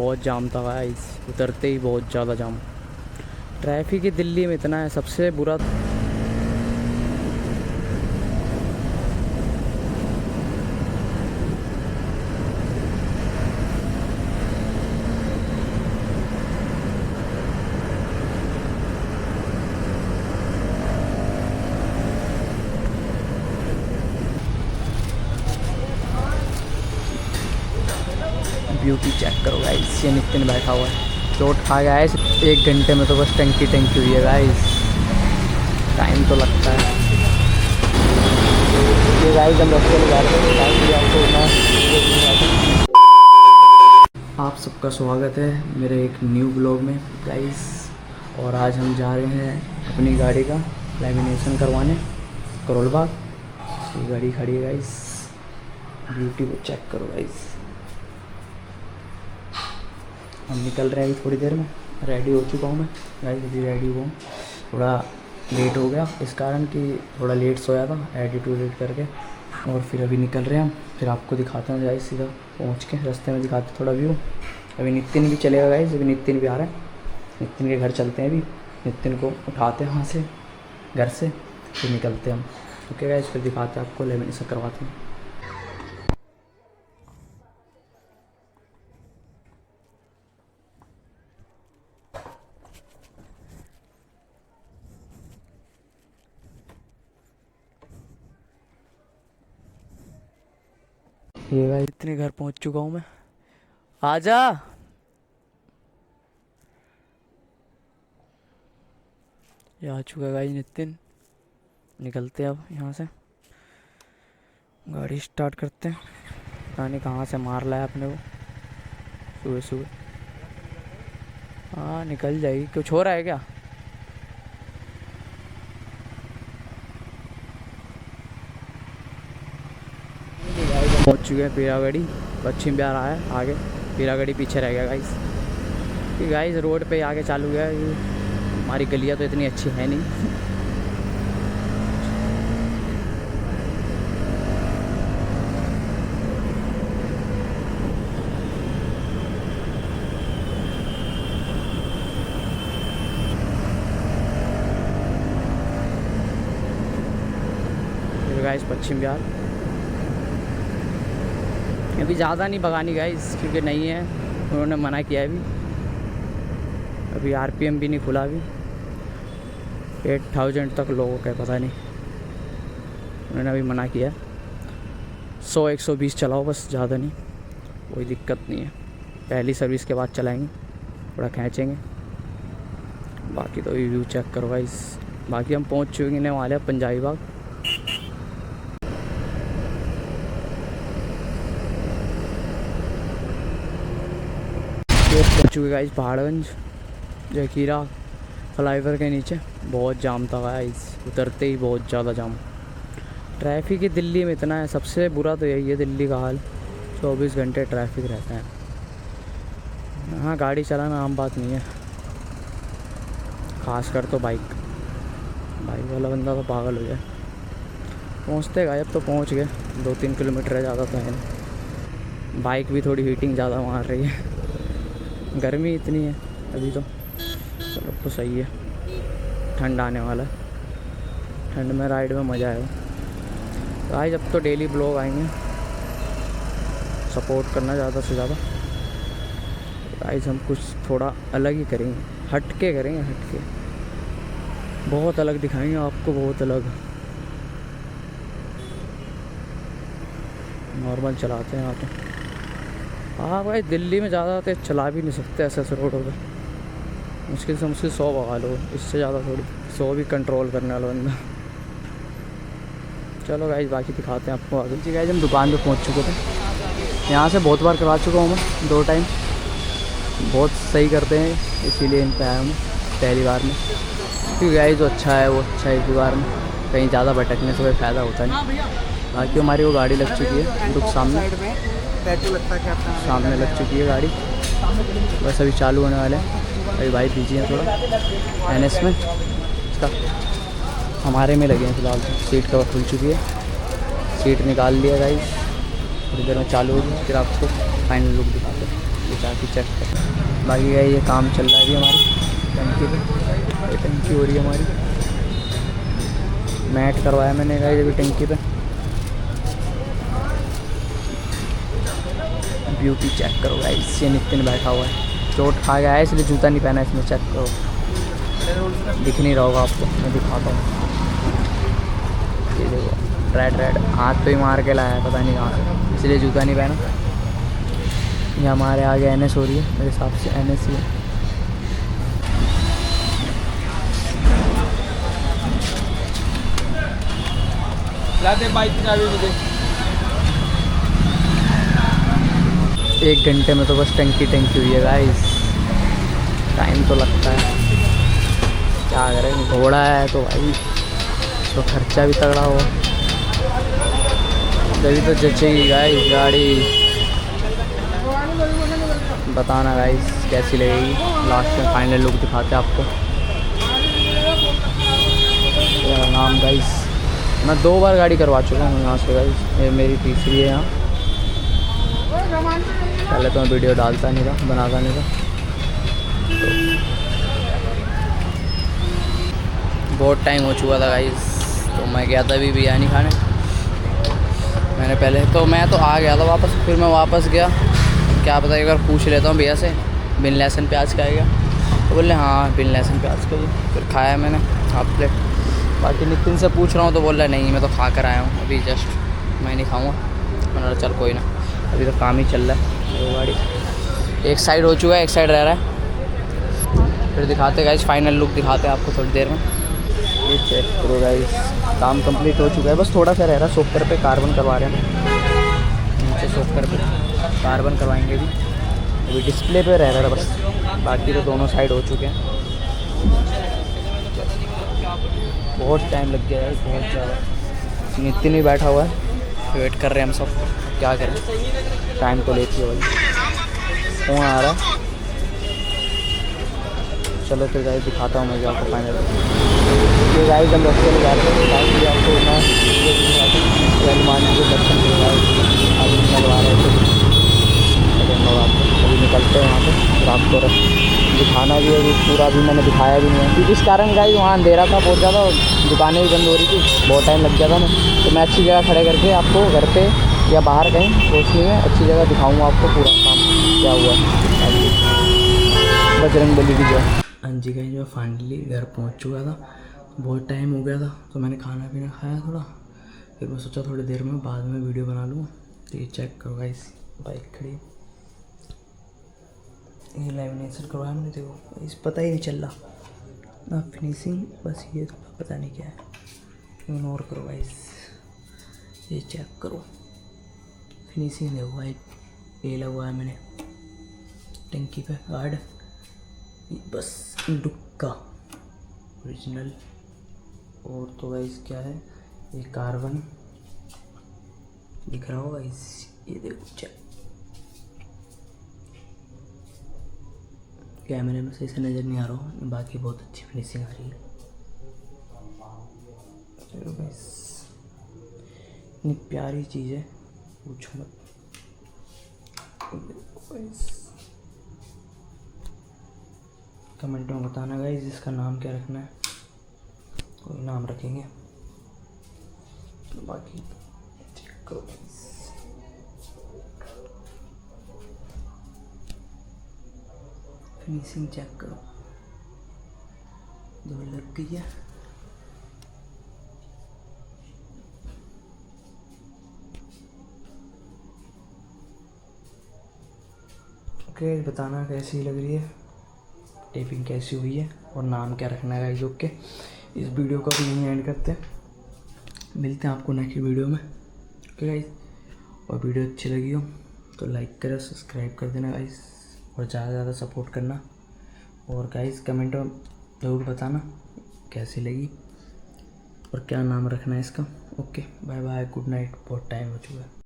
बहुत जाम था गाइस, उतरते ही बहुत ज़्यादा जाम। ट्रैफिक ही दिल्ली में इतना है, सबसे बुरा। ब्यूटी चेक करो गाइस, ये नितिन बैठा हुआ है, चोट खा गया है। 1 घंटे में तो बस टंकी हुई है गाइस, टाइम तो लगता है। ये गाइस हम रास्ते में जा रहे हैं, आप सबका स्वागत है मेरे एक न्यू ब्लॉग में गाइस। और आज हम जा रहे हैं अपनी गाड़ी का लैमिनेशन करवाने करोल बाग। ये गाड़ी खड़ी है गाइस, ब्यूटी को चेक करो गाइस। हम निकल रहे हैं अभी थोड़ी देर में, रेडी हो चुका हूँ मैं गाइस, अभी रेडी हुआ हूँ। थोड़ा लेट हो गया इस कारण कि थोड़ा लेट सोया था, एडिट करके, और फिर अभी निकल रहे हैं हम। फिर आपको दिखाते हैं गाइस, सीधा पहुँच के रास्ते में दिखाते थोड़ा व्यू। अभी नितिन भी चलेगा गाइस, अभी नितिन भी आ रहा है, नितिन के घर चलते हैं। अभी नितिन को उठाते हैं वहाँ से, घर से, फिर निकलते हैं हम। ओके गाइस, फिर दिखाते हैं आपको, लेमिनेशन करवाते हैं। ये भाई इतने घर पहुंच चुका हूँ मैं, आजा। ये आ चुका है भाई नितिन, निकलते हैं अब यहाँ से, गाड़ी स्टार्ट करते हैं। पता नहीं कहाँ से मार लाया अपने को सुबह सुबह। हाँ निकल जाएगी, कुछ हो रहा है क्या? पहुंच चुके हैं पीरागढ़ी, पश्चिम बिहार आया आगे, पीरागढ़ी पीछे रह गया गाइस। कि गाइस रोड पे आगे चालू गया, ये हमारी गलियां तो इतनी अच्छी है नहीं। गाइस पश्चिम बिहार, अभी ज़्यादा नहीं भगानी गाइस क्योंकि नहीं है, उन्होंने मना किया है अभी आरपीएम भी नहीं खुला, अभी 8000 तक लोगों का पता नहीं, उन्होंने अभी मना किया है। 100-120 चलाओ बस, ज़्यादा नहीं, कोई दिक्कत नहीं है। पहली सर्विस के बाद चलाएंगे, थोड़ा खींचेंगे। बाकी तो व्यू चेक करो गाइस। बाकी हम पहुंच चुके वाले हैं पंजाबी बाग। पहुंच चुके गाइस पहाड़गंज, जकीरा फ्लाईओवर के नीचे। बहुत जाम था गाइस, उतरते ही बहुत ज़्यादा जाम। ट्रैफिक ही दिल्ली में इतना है, सबसे बुरा तो यही है दिल्ली का हाल, 24 घंटे ट्रैफिक रहता है। हाँ गाड़ी चलाना आम बात नहीं है, खासकर तो बाइक वाला बंदा तो पागल हो जाए। पहुँचते गए, अब तो पहुँच गए, 2-3 किलोमीटर है, ज़्यादा तो है नहीं। बाइक भी थोड़ी हीटिंग ज़्यादा मार रही है, गर्मी इतनी है अभी तो। चलो तो सही है, ठंड आने वाला है, ठंड में राइड में मज़ा आएगा। तो आज अब तो डेली ब्लॉग आएंगे, सपोर्ट करना ज़्यादा से ज़्यादा। आज हम कुछ थोड़ा अलग ही करेंगे, हटके करेंगे, हटके बहुत अलग दिखाएंगे आपको, बहुत अलग। नॉर्मल चलाते हैं यहाँ तो। हाँ भाई दिल्ली में ज़्यादा तेज चला भी नहीं सकते, ऐसे रोडों पर मुश्किल से मुश्किल 100 भगा लो, इससे ज़्यादा थोड़ी। 100 भी कंट्रोल करने वाला बंदा। चलो गाइस बाकी दिखाते हैं आपको आगे। जी गाइस हम दुकान पे पहुंच चुके थे, यहाँ से बहुत बार करवा चुका हूँ मैं, 2 टाइम। बहुत सही करते हैं, इसीलिए इन पर आया हूँ पहली बार में। क्योंकि गाइस जो अच्छा है वो अच्छा है, एक बार में कहीं ज़्यादा भटकने से कोई फ़ायदा होता नहीं। बाकी हमारी वो गाड़ी लग चुकी है, दुख सामने लग चुकी है गाड़ी, बस अभी चालू होने वाले हैं। अभी भाई बिजी हैं थोड़ा एनएस में, इसका हमारे में लगे हैं फिलहाल। तो सीट कवर खुल चुकी है, सीट निकाल लिया गाइस, थोड़ी देर में चालू होगी, फिर आपको फाइनल लुक दिखाते हैं। ताकि चेक कर। बाकी ये काम चल रहा है अभी हमारी टंकी पे, ये टंकी हो रही है हमारी। मैट करवाया मैंने गाइस अभी टंकी पे। ब्यूटी चेक करो गाइस, ये नितिन बैठा हुआ है, चोट खा गया है इसलिए जूता नहीं पहना इसमें। चेक करो, दिख नहीं रहा होगा आपको, मैं दिखाता हूँ। ये देखो रेड हाथ पे ही मार के लाया है, पता नहीं कहाँ से, इसलिए जूता नहीं पहना। ये हमारे आगे NS हो रही है, मेरे हिसाब से NS ही है। बाइक चाबी मुझे 1 घंटे में तो बस टंकी हुई है गाइस। टाइम तो लगता है, क्या करें, घोड़ा है तो भाई तो खर्चा भी तगड़ा हो, तभी तो जचेगी गाइस गाड़ी। बताना गाइस कैसी लगेगी, लास्ट में फाइनल लुक दिखाते हैं आपको। मेरा नाम गाइस, मैं 2 बार गाड़ी करवा चुका हूँ यहाँ से गाइस, ये मेरी तीसरी है यहाँ। पहले तो मैं वीडियो डालता नहीं था, बनाता नहीं था, तो बहुत टाइम हो चुका था गाइस। तो मैं गया था अभी बिरयानी खाने, मैंने पहले तो मैं तो आ गया था वापस, फिर मैं वापस गया, क्या पता एक बार पूछ लेता हूँ भैया से बिन लहसुन प्याज खाएगा, तो बोले हाँ बिन लहसुन प्याज का ही। फिर खाया मैंने हाफ प्लेट। बाकी नितिन से पूछ रहा हूँ तो बोल रहा है नहीं मैं तो खा कर आया हूँ अभी जस्ट, मैं नहीं खाऊँगा। मैंने चल कोई ना, अभी तो काम ही चल रहा है। वो गाड़ी एक साइड हो चुका है, एक साइड रह रहा है। फिर दिखाते गाइस, फाइनल लुक दिखाते हैं आपको थोड़ी देर में। ये चेक करो गाइस, काम कंप्लीट हो चुका है, बस थोड़ा सा रह रहा है। सोकर पे कार्बन करवा रहे हैं, नीचे सोकर पे कार्बन करवाएंगे अभी डिस्प्ले पे रह रहा है बस, बाकी तो दोनों साइड हो चुके हैं। बहुत टाइम लग गया है, बहुत ज़्यादा। नितिन भी बैठा हुआ है, वेट कर रहे हैं हम सब, क्या करें, टाइम तो लेती है भाई। फ़ोन आ रहा है, चलो फिर गाइस दिखाता हूँ मैं आपको फाइनल। ये गाइस हम रास्ते में जा रहे हैं, ताकि आपको मैं हनुमान जी के दर्शन करवा रहे थे। आपको अभी निकलते हैं वहाँ पे, फिर आपको दिखाना भी है अभी पूरा, भी मैंने दिखाया भी नहीं है क्योंकि इस कारण गाइस वहाँ अंधेरा था बहुत ज़्यादा, दुकानें भी बंद हो रही थी, बहुत टाइम लग गया था मैं। तो मैं अच्छी जगह खड़े करके आपको घर पे या बाहर कहीं रोशनी में अच्छी जगह दिखाऊँगा आपको पूरा काम क्या हुआ। बजरंगबली की जय। हाँ जी गाइस, मैं फाइनली घर पहुँच चुका था, बहुत टाइम हो गया था, तो मैंने खाना पीना खाया थोड़ा, फिर मैं सोचा थोड़ी देर में बाद में वीडियो बना लूँगा। तो ये चेक करो गाइस, बाइक खड़ी, ये लैमिनेशन करवाया मैंने, देखो इस पता ही नहीं चल रहा ना फिनिशिंग, बस ये थोड़ा पता नहीं क्या है, इग्नोर करो गाइस। ये चेक करो फिनिशिंग देखो भाई, ये लगवाया मैंने टंकी पे गार्ड, बस डुक्का ओरिजिनल। और तो गाइस क्या है, ये कार्बन दिख रहा होगा गाइस, ये देखो चेक, कैमरे में सही से नज़र नहीं आ रहा हो, बाकी बहुत अच्छी फिनिशिंग आ रही है। चलो गाइस, इतनी प्यारी चीज़ है पूछो मत। कमेंट में बताना गाइस इसका नाम क्या रखना है, कोई नाम रखेंगे। बाकी चेक करो गाइस, फिनिशिंग चेक करो, दो लग गई है। ओके बताना कैसी लग रही है, टेपिंग कैसी हुई है और नाम क्या रखना है गाइस। ओके इस वीडियो को भी यहीं एंड करते हैं, मिलते हैं आपको नेक्स्ट वीडियो में। ओके गाइस, और वीडियो अच्छी लगी हो तो लाइक करें, सब्सक्राइब कर देना गाइस, और ज़्यादा से ज़्यादा सपोर्ट करना। और गाइस कमेंट में ज़रूर बताना कैसी लगी और क्या नाम रखना है इसका। Okay bye bye, good night, बहुत टाइम हो चुका है।